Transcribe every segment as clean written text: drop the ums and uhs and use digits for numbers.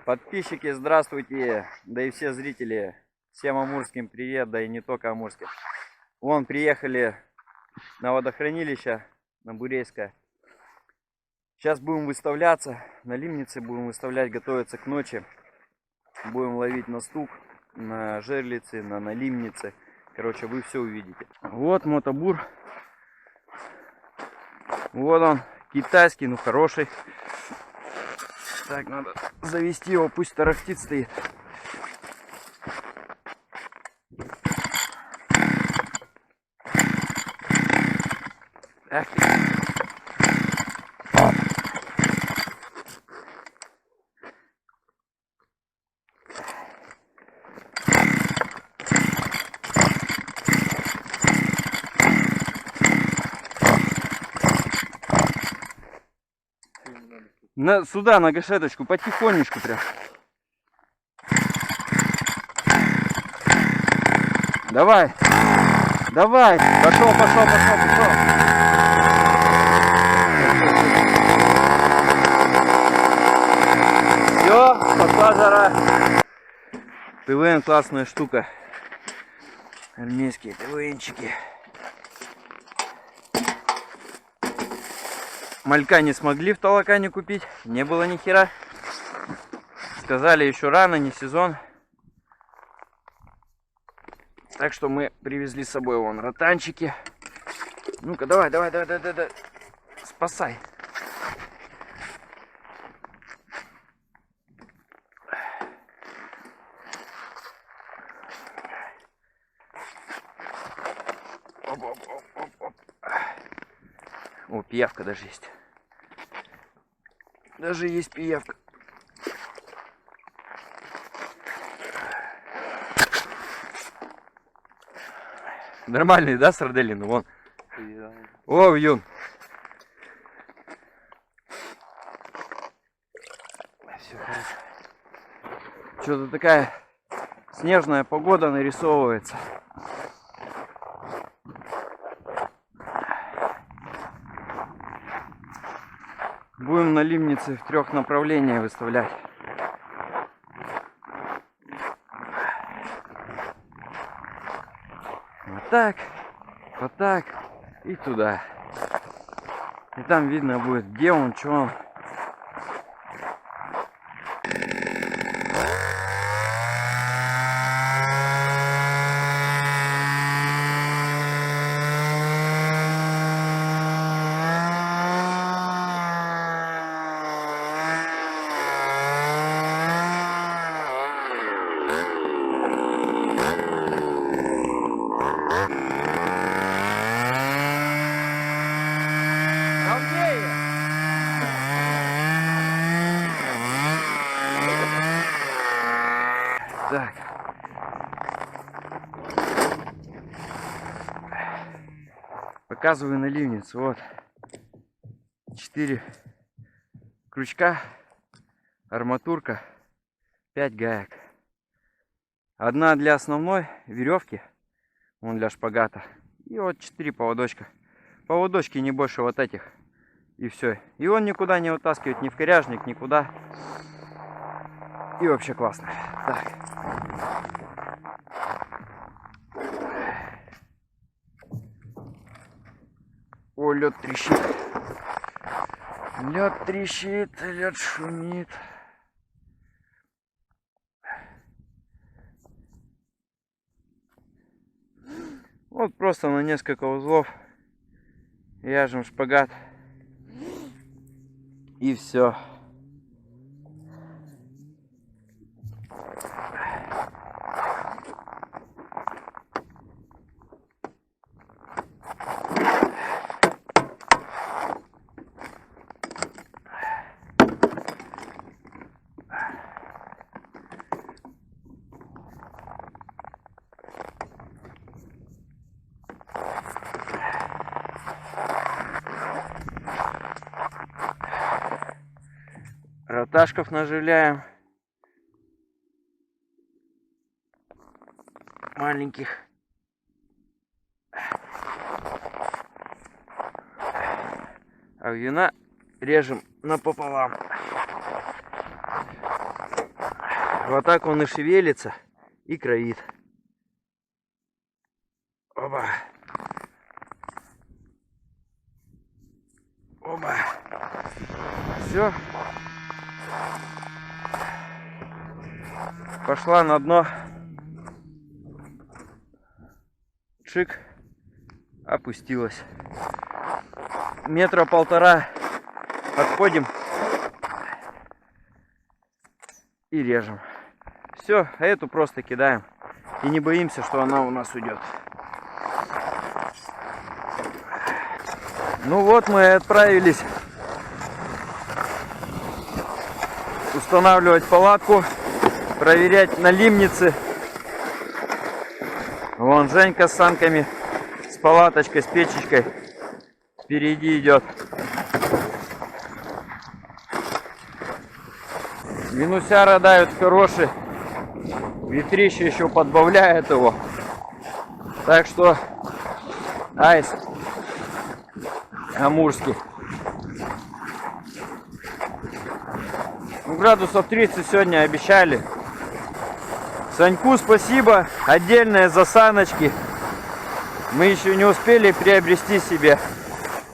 Подписчики, здравствуйте, да и все зрители, всем амурским привет, да и не только амурским. Вон приехали на водохранилище, на Бурейское. Сейчас будем выставляться, на Лимнице будем выставлять, готовиться к ночи. Будем ловить на стук, на жерлице, на Лимнице. Короче, вы все увидите. Вот мотобур. Вот он, китайский, но хороший. Так, надо завести его, пусть тарахтит стоит. Эх ты. Сюда, на гашеточку, потихонечку прям. Давай. Давай. Пошел. Все, пошла жара. ТВН классная штука. Армейские ТВНчики. Малька не смогли в Талакане купить, не было ни хера. Сказали, еще рано, не сезон. Так что мы привезли с собой вон ротанчики. Ну-ка, давай. Спасай. Оп. О, пиявка даже есть. Даже есть пиявка. Нормальный, да, сарделины? Вон. О, вьюн. Все хорошо. Что-то такая снежная погода нарисовывается. Будем на Лимнице в 3 направлениях выставлять. Вот так и туда. И там видно будет, где он, что он. Так. Показываю на Ливницу. Вот. 4 крючка, арматурка, 5 гаек. Одна для основной веревки, вон для шпагата. И вот 4 поводочка. Поводочки не больше вот этих. И все. И он никуда не вытаскивает, ни в коряжник, никуда. И вообще классно. Так. О, лед трещит. Лед трещит, лед шумит. Вот просто на несколько узлов вяжем шпагат. И все. Роташков наживляем. Маленьких. А вьюна режем напополам. Вот так он и шевелится, и кровит. Оба. Оба. Все. Пошла на дно. Чик. Опустилась. Метра полтора подходим и режем. Все, а эту просто кидаем. И не боимся, что она у нас уйдет. Ну вот мы и отправились устанавливать палатку, проверять налимницы. Вон Женька с санками, с палаточкой, с печечкой впереди идет. Минусяра дают хороший, ветрище еще подбавляет его. Так что айс амурский. Ну, градусов 30 сегодня обещали. Саньку спасибо отдельное за саночки. Мы еще не успели приобрести себе.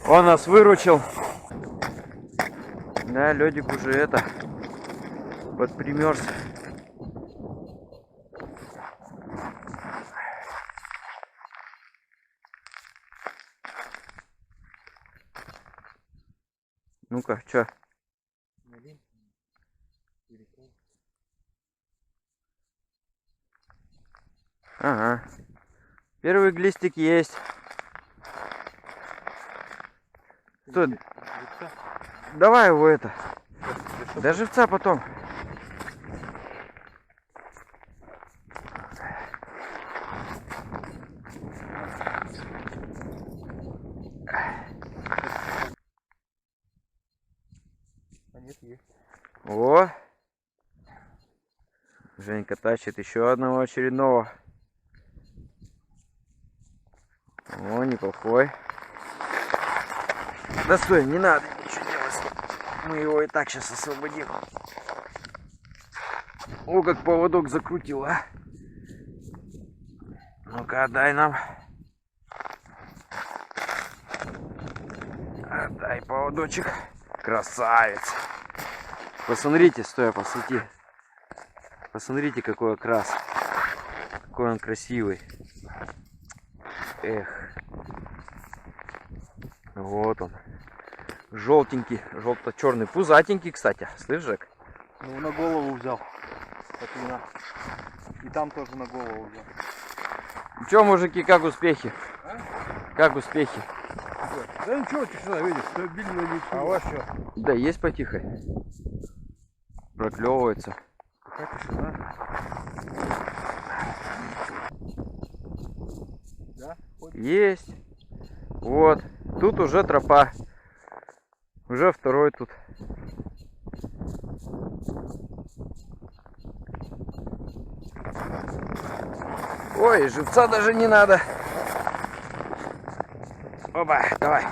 Он нас выручил. Да, ледик уже это подпримерз. Ну-ка, чё? Ага. Первый глистик есть. Что? Давай его это. До живца потом. О! Женька тащит еще одного очередного. О, неплохой. Да стой, не надо ничего делать. Мы его и так сейчас освободим. О, как поводок закрутил, а. Ну-ка, отдай нам. Отдай поводочек. Красавец. Посмотрите, стой, посвети. Посмотрите, какой окрас. Какой он красивый. Эх. Вот он. Желтенький, желто-черный. Пузатенький, кстати. Слышь, Жек? Ну, на голову взял. И там тоже на голову взял. Че, мужики, как успехи? А? Как успехи? Да ничего, тишина, видишь, стабильно ничего. А у вас что? Да есть потихо. Проклевывается. Какая тишина? Да? Есть. Вот. Тут уже тропа. Уже второй тут. Ой, живца даже не надо. Оба, давай.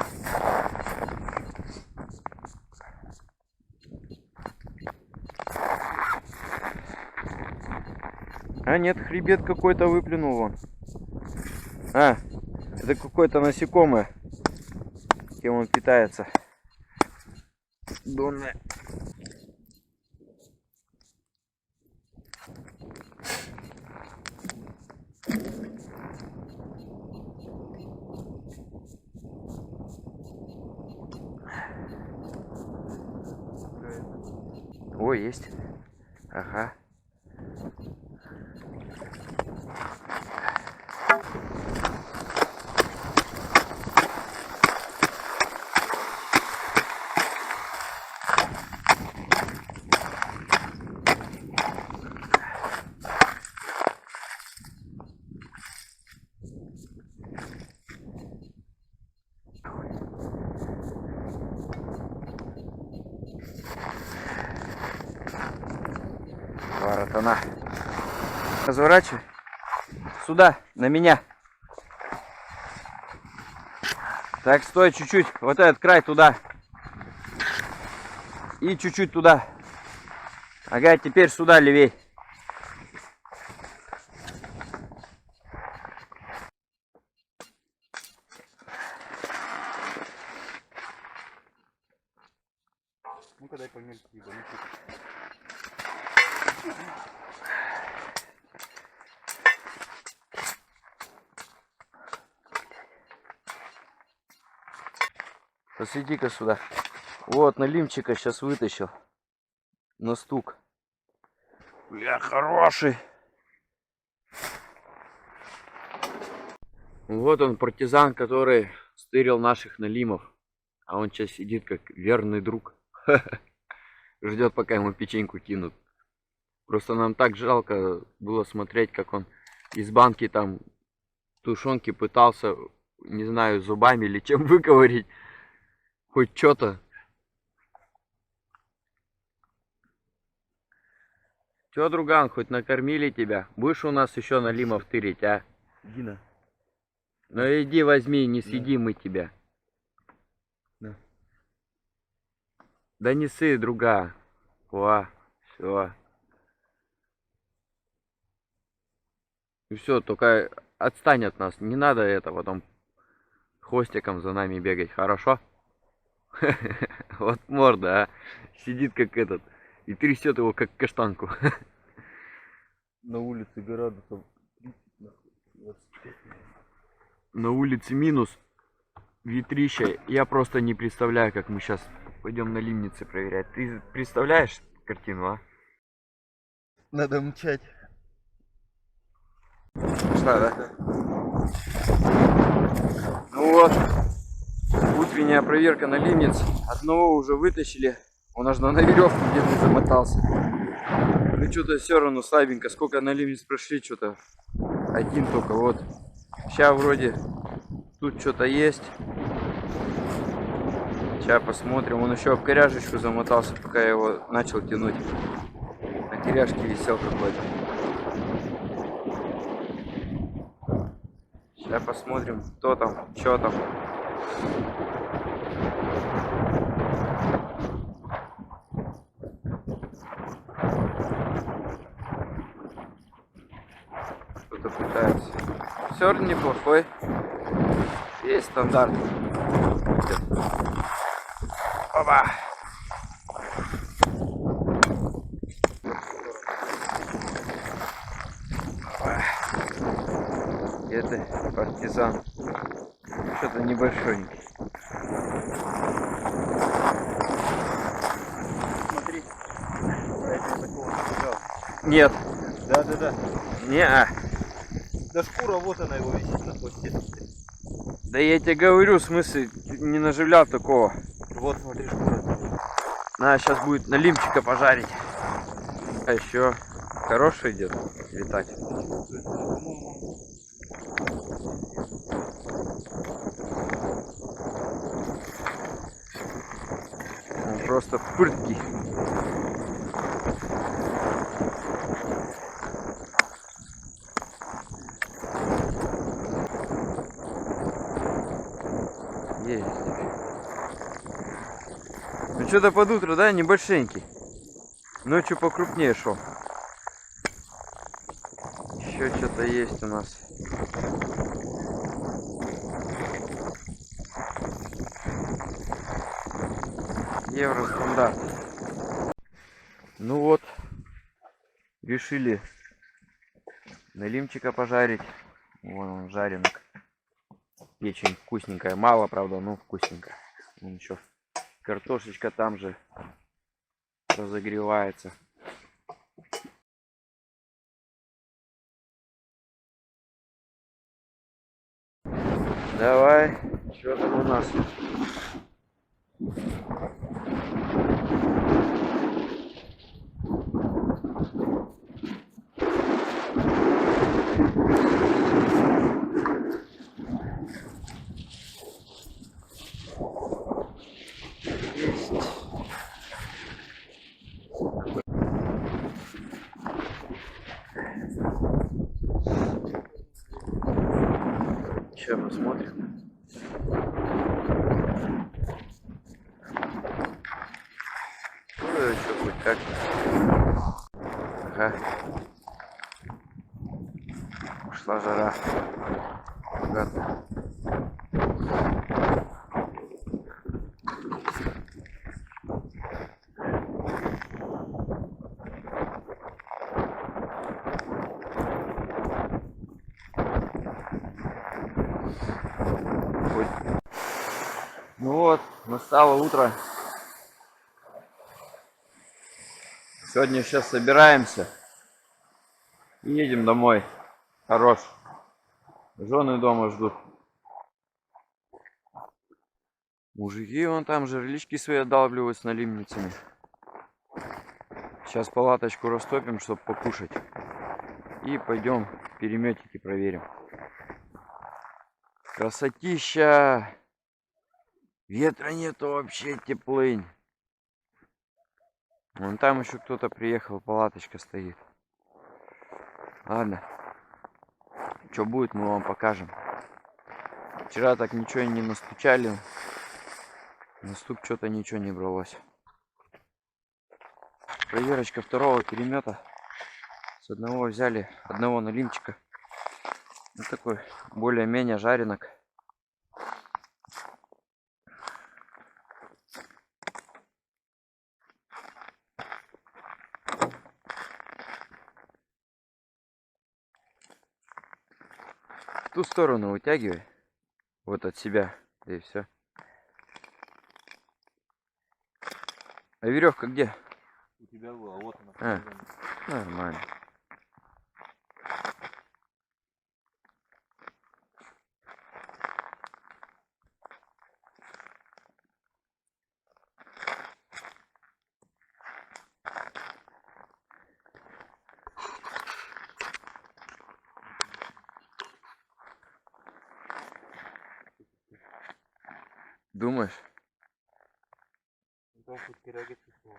А нет, хребет какой-то выплюнул вон. А, это какое-то насекомое. Кем он питается. Донное. О, есть. Ага. Воротана. Разворачивай. Сюда, на меня. Так, стой чуть-чуть. Вот этот край туда. И чуть-чуть туда. Ага, теперь сюда левей. Ну-ка дай помельче, ибо не купить. Посвети-ка сюда. Вот, налимчика сейчас вытащил. На стук. Бля, хороший. Вот он, партизан, который стырил наших налимов. А он сейчас сидит как верный друг. Ждет, пока ему печеньку кинут. Просто нам так жалко было смотреть, как он из банки там тушенки пытался, не знаю, зубами или чем выковырить. Хоть что-то. Чё, друган, хоть накормили тебя? Будешь у нас еще налимов тырить, а? Дина. Ну иди возьми, не съедим мы тебя. Да. Да не ссы, друга. О, все. И все, только отстань от нас. Не надо это потом хвостиком за нами бегать, хорошо? Вот морда, а. Сидит как этот. И трясет его как каштанку. На улице градусов 30, нахуй, 25. На улице минус. Ветрища. Я просто не представляю, как мы сейчас пойдем на лимнице проверять. Ты представляешь картину, а? Надо мчать. Пошла, да? Ну вот. Утренняя проверка на лимниц. Одного уже вытащили. Он аж на веревке где-то замотался. Ну что-то все равно слабенько. Сколько на лимниц прошли, что-то один только. Вот. Сейчас вроде тут что-то есть. Сейчас посмотрим. Он еще в коряжечку замотался, пока я его начал тянуть. На коряжке висел какой-то. Сейчас посмотрим, кто там, что там. Что-то пытается. Все неплохой. Есть стандарт. Опа. Это партизан. Что-то небольшонький. Смотри. Я тебе такого не видал. Нет. Да. Не-а. Да шкура, вот она его висит на хвосте. Да я тебе говорю, в смысле, не наживлял такого. Вот, смотри, шкура. Надо сейчас будет налимчика пожарить. А еще хороший идет летать. Он просто прыткий. Есть. Ну что-то под утро, да, небольшенький. Ночью покрупнее шел. Еще что-то есть у нас. Евростандарт. Ну вот, решили налимчика пожарить. Вон он жаренок. Печень вкусненькая, мало, правда, но вкусненькая. Вон еще картошечка там же разогревается. Давай, что там у нас? Сейчас посмотрим. Ну, еще хоть как-то. Ага. Ушла жара. Богато. Ну вот, настало утро. Сегодня сейчас собираемся и едем домой. Хорош. Жены дома ждут. Мужики вон там жерлички свои отдалбливают с налимницами. Сейчас палаточку растопим, чтобы покушать. И пойдем переметики проверим. Красотища! Ветра нету вообще, теплынь. Вон там еще кто-то приехал, палаточка стоит. Ладно. Что будет, мы вам покажем. Вчера так ничего не настучали. На стук что-то ничего не бралось. Проверочка второго перемета. С одного взяли, одного налимчика. Вот такой более-менее жаренок. В ту сторону вытягивай. Вот от себя. И все. А веревка где? У тебя была, вот она. Нормально. Думаешь? Там хоть пироги чувствовал.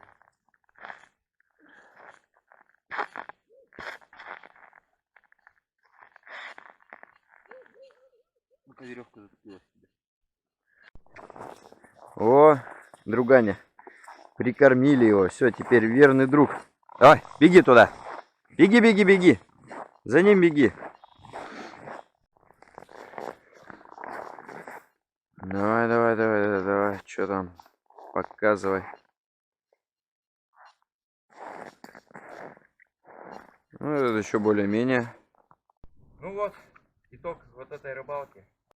Ну-ка веревка зацепилась тебе. О, друганя. Прикормили его. Все, теперь верный друг. Давай, беги туда. Беги, беги, беги. За ним беги. Давай, давай, давай, давай, давай. Что там? Показывай. Ну, это еще более-менее. Ну вот, итог вот этой рыбалки.